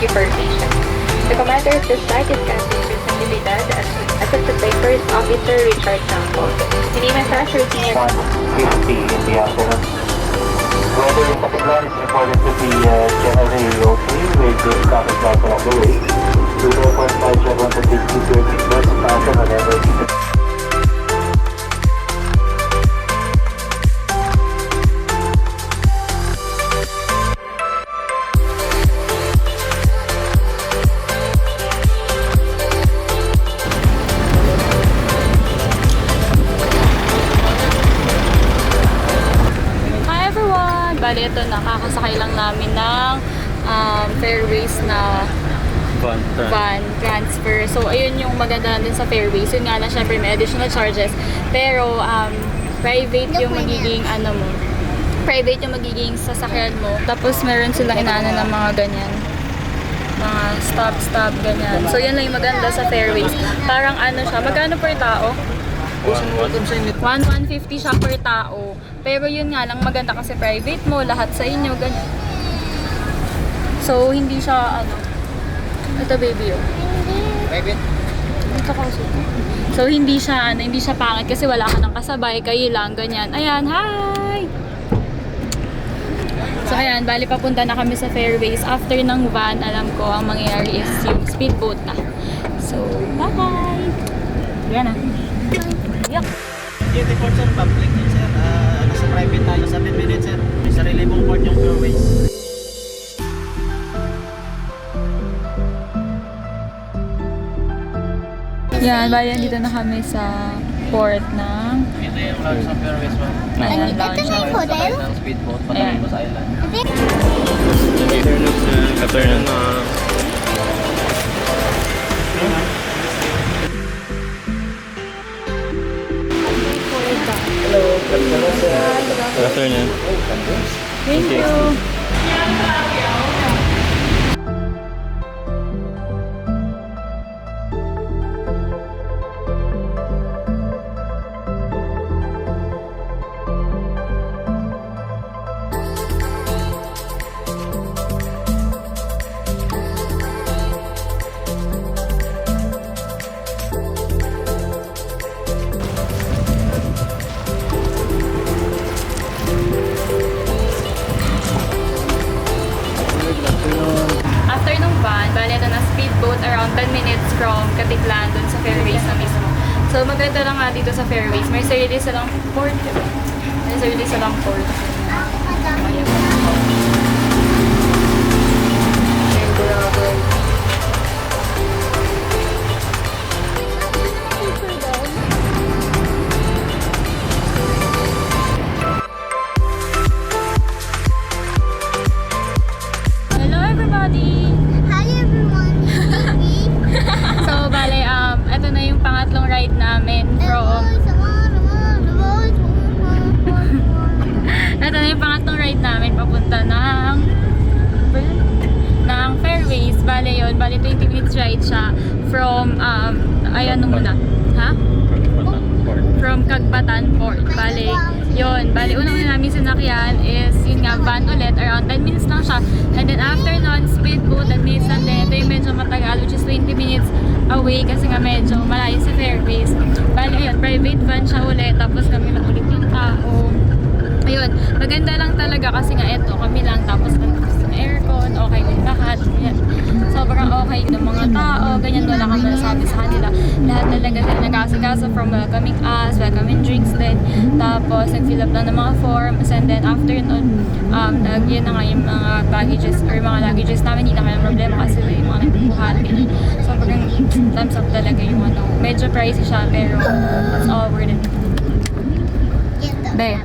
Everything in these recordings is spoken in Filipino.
Thank you for your patience. The commander of this flight is Captain Responsibilidad Assistant by First Officer Richard Campos. The name and passenger senior 1:50 in the afternoon. Weather in Pakistan is reported to be generally okay with good traffic lights along the way. To the point 5 Chevron to take you to express fashion whenever needed. Bali, ito, nakakasakay lang namin ng Fairways na van transfer. So, ayun yung maganda din sa Fairways. Yun nga lang, syempre may additional charges. Pero, private yung magiging, private yung magiging sasakyan mo. Tapos, meron silang inaano ng mga ganyan. Mga stop, ganyan. So, yun lang yung maganda sa Fairways. Parang siya, magkano per tao? 150 siya per tao. Pero yun nga lang, maganda kasi private mo, lahat sa inyo, ganyan. So, hindi siya, ito baby, oh. Private? So, hindi siya pangit kasi wala ka nang kasabay, kayo lang, ganyan. Ayan, hi! So, ayan, bali papunta na kami sa Fairways. After ng van, alam ko, ang mangyayari is yung speedboat na. So, bye! Yan na. Yuck! Yung report sir, public yun sir. Nasa private tayo, 7 minutes sir. May sarili mong port yung Fairways. Yan, bali dito na kami sa port ng... Ito yung lounge sa Fairways ma'am. Ayan, Ito na yung hotel? Ng speedboat, patayin mo sa island. Afternoon na. Good afternoon. Thank you. After nung van, bali ito na speedboat around 10 minutes from Katiklan dun sa Fairways na mismo. So maganda lang nga dito sa Fairways. May sarili silang port. May sarili silang port. Ayan. Hello everybody! Hi everyone! So bale, ito na yung pangatlong ride namin from... Ito na yung pangatlong ride namin papunta ng Fairways. Bale yun, bale 20 minutes ride siya from, ayan muna. Ha? From Cagpatan Port. Bale, yun. Bale, unang-una namin sinakyan is, yun nga, van ulit. Around 10 minutes lang siya. And then after nun, speedboat, 10 minutes lang din. Ito yung medyo matagal, which is 20 minutes away kasi nga medyo malayo sa Fairways. Bale, ayun, private van siya ulit. Tapos kami lang ulit yung tao. Ayun, maganda lang talaga kasi nga ito, kami lang. Tapos aircon, okay din lahat. Ayan. Sobrang okay ng mga tao, ganyan, wala kang nasabi sa kanila. Lahat talaga sila nag-asikaso from welcoming us, welcoming drinks din. Tapos, nag-fill up lang ng mga forms. And then, after nun, yun na nga yung mga baggages or mga luggages namin, hindi na kayang problema kasi yung mga nagpupuhati. Sobrang thumbs up talaga yung medyo pricey siya, pero it's all worth it. Be.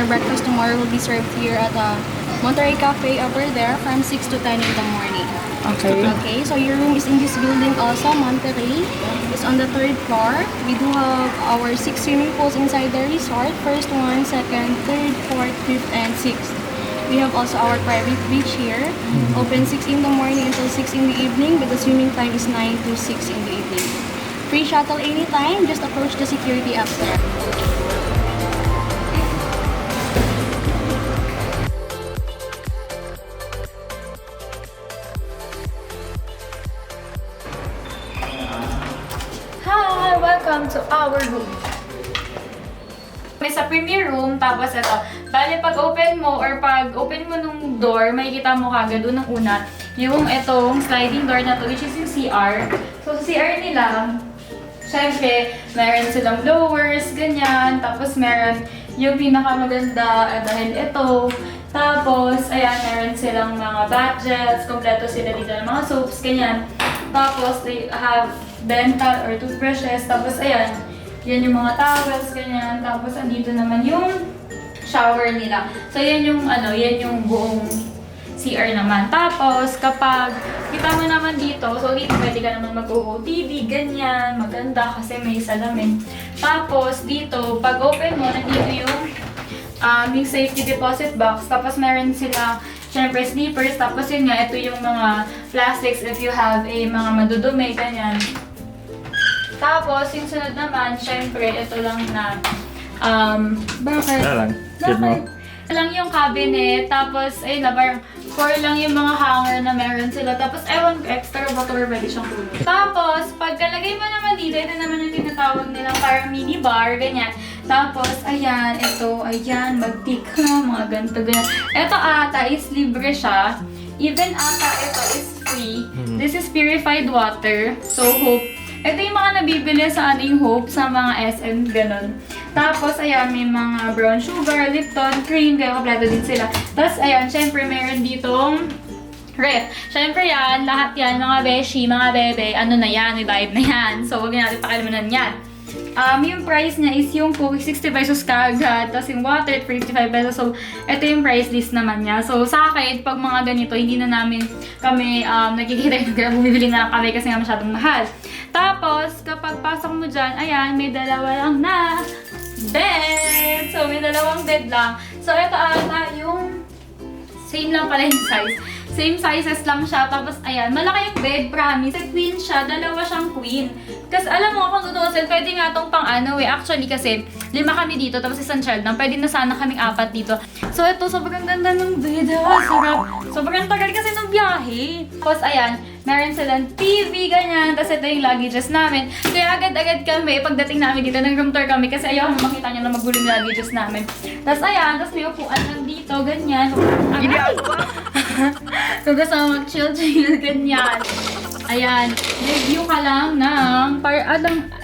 Our breakfast tomorrow will be served here at Monterey Cafe over there from 6 to 10 in the morning. Okay. Okay, so your room is in this building also, Monterey. It's on the 3rd floor. We do have our 6 swimming pools inside the resort. First one, second, third, fourth, fifth, and 6th. We have also our private beach here. Open 6 in the morning until 6 in the evening, but the swimming time is 9 to 6 in the evening. Free shuttle anytime, just approach the security up there. Hi! Welcome to our room. May sa premier room, tapos ito. Bale, pag open mo nung door, makikita mo kagad unang una yung itong sliding door na to, which is yung CR. So, sa CR nila, syempre, meron silang blowers, ganyan. Tapos, meron yung pinakamaganda dahil ito. Tapos, ayan, meron silang mga badges. Kompleto sila dito ng mga soaps, ganyan. Tapos, they have dental or toothbrushes. Tapos, ayan, yan yung mga towels, ganyan. Tapos, andito naman yung shower nila. So, yan yung, yan yung buong CR naman. Tapos, kapag kita mo naman dito, so dito pwede ka naman mag-OOTD, ganyan, maganda kasi may salamin. Tapos, dito, pag open mo, nandito yung safety deposit box. Tapos, meron sila, syempre, slippers. Tapos, yun nga, ito yung mga plastics if you have mga madudumi, ganyan. Tapos, yung sunod naman, syempre, ito lang na, bakit? Wala lang. Kid mo. Ito lang yung cabinet, tapos, ayun na, parang 4 lang yung mga hanger na meron sila. Tapos, ewan ko, extra water pwede siyang kunin. Tapos, pagkalagay mo naman dito, ito naman yung tinatawag nilang parang mini bar, ganyan. Tapos, ayan, ito, ayan, mag-tick ka, mga ganito, ganyan. Ito ata is libre siya. Even ata, ito is free. This is purified water. So, hope. Ito yung mga nabibili sa ating Hope, sa mga SM, ganun. Tapos, ayan, may mga brown sugar, Lipton, cream, kaya kompleto din sila. Tapos, ayan, syempre, meron ditong ref. Syempre yan, lahat yan, mga beshi, mga bebe, ano na yan, may vibe na yan. So, huwag natin pakalimanan yan. Yung price niya is yung Coke, 60 pesos kagad. Tapos yung water, 55 pesos. So, ito yung price list naman niya. So, sa akin, pag mga ganito, hindi na namin kami nagkikita yung bumibili na lang kami kasi nga masyadong mahal. Tapos, kapag pasok mo dyan, ayan, may dalawa lang na bed. So, may dalawang bed lang. So, ito ata yung same lang pala yung size. Same sizes lang siya. Tapos, ayan, malaki yung bed, promise. Queen siya, dalawa siyang queen. Kasi alam mo, kung tutusin, pwede nga itong pang Actually, kasi 5 kami dito, tapos isang child lang. Pwede na sana kaming 4 dito. So, ito, sobrang ganda ng bed. Sarap. Sobrang tagal kasi ng biyahe. Tapos, ayan, meron silang TV, ganyan. Tapos, ito yung luggages namin. Kaya agad-agad kami, pagdating namin dito, nag-room tour kami kasi ayaw makita nyo na magulo yung luggages namin. Tapos, ayan, tapos may upuan lang dito, ganyan. Kung gusto mo mag-chill-chill, ganyan. Ayan, review ka lang ng,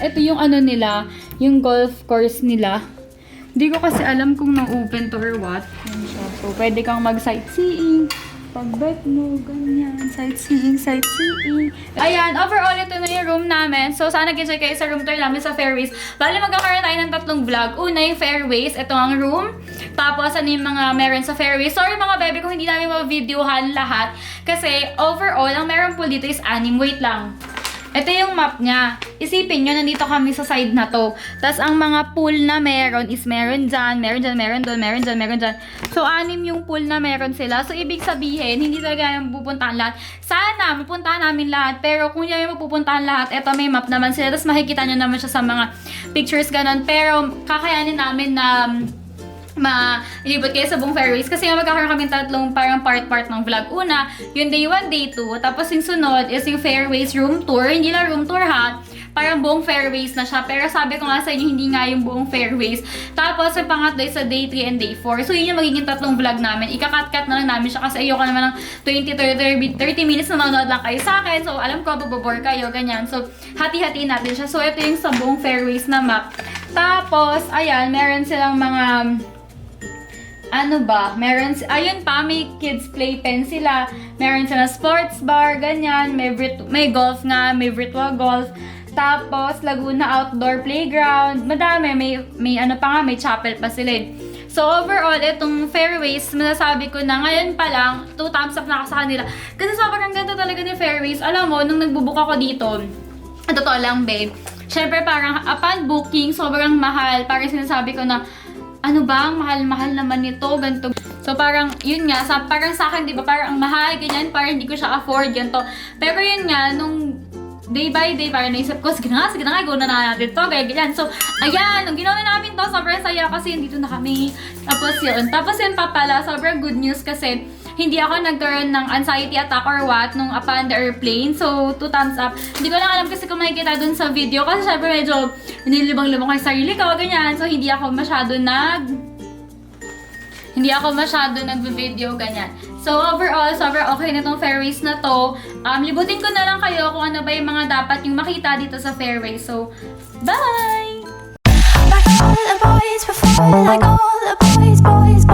ito yung nila, yung golf course nila. Hindi ko kasi alam kung na-open to or what. So, pwede kang mag-sightseeing. Pag-bet mo, ganyan. Sightseeing. Ayan, overall, ito na yung room namin. So, sana nag-enjoy kayo sa room tour namin sa Fairways. Bali, magkakaroon tayo ng 3 vlog. Una, yung Fairways. Ito ang room. Tapos, ano yung mga meron sa Fairways. Sorry mga bebe kung hindi namin ma-videohan lahat. Kasi, overall, ang meron po dito is 6. Wait lang. Ito yung map niya. Isipin nyo, nandito kami sa side na to. Tapos, ang mga pool na meron is meron dyan, meron dyan. So, 6 yung pool na meron sila. So, ibig sabihin, hindi talaga yung pupuntahan lahat. Sana, mapuntahan namin lahat. Pero, kung hindi yung mapupuntahan lahat, eto may map naman sila. Tapos, makikita nyo naman siya sa mga pictures ganon. Pero, kakayanin namin na ilibot kayo sa buong Fairways kasi nga magkakaroon kami 3 parang part ng vlog. Una, yung day 1, day 2. Tapos yung sunod is yung Fairways room tour. Hindi lang room tour ha. Parang buong Fairways na siya. Pero sabi ko nga sa inyo, hindi nga yung buong Fairways. Tapos yung pangatlo is sa day 3 and day 4. So yun yung magiging 3 vlog namin. Ika-cut-cut na lang namin siya kasi ayoko naman ng 20-30 minutes na manonood lang kayo sa akin. So alam ko, bababore kayo, ganyan. So hati-hatiin natin siya. So ito yung sa buong Fairways na map. Tapos, ayan, meron silang mga ayun pa, may kids playpen sila. Meron sila sports bar, ganyan. May golf nga, may virtual golf. Tapos, Laguna Outdoor Playground. Madami, may chapel pa sila eh. So overall, itong Fairways, masasabi ko na ngayon pa lang, 2 thumbs up na ako sa kanila. Kasi sobrang ganda talaga ni Fairways. Alam mo, nung nagbubook ako dito, totoo lang babe, syempre parang upon booking, sobrang mahal. Parang sinasabi ko na, ano ba, mahal-mahal naman nito, ganito. So parang, yun nga, parang sa akin, di ba, parang ang mahal, ganyan, parang hindi ko siya afford, ganito. Pero yun nga, nung day by day, parang naisip ko, sige na nga, go na natin to, ganyan. So, ayan, nung ginawa namin to, sobrang saya kasi dito na kami. Tapos yun pa pala, sobrang good news kasi hindi ako nagkaroon ng anxiety attack or what nung upon the airplane. So, 2 thumbs up. Hindi ko lang alam kasi kung makikita dun sa video kasi syempre medyo nilibang-libang ko yung sarili ko, ganyan. So, hindi ako masyado nagbe-video, ganyan. So, overall, sobrang okay na tong Fairways na to. Libutin ko na lang kayo kung ano ba yung mga dapat yung makita dito sa Fairways. So, bye! Like all the boys before, like all the boys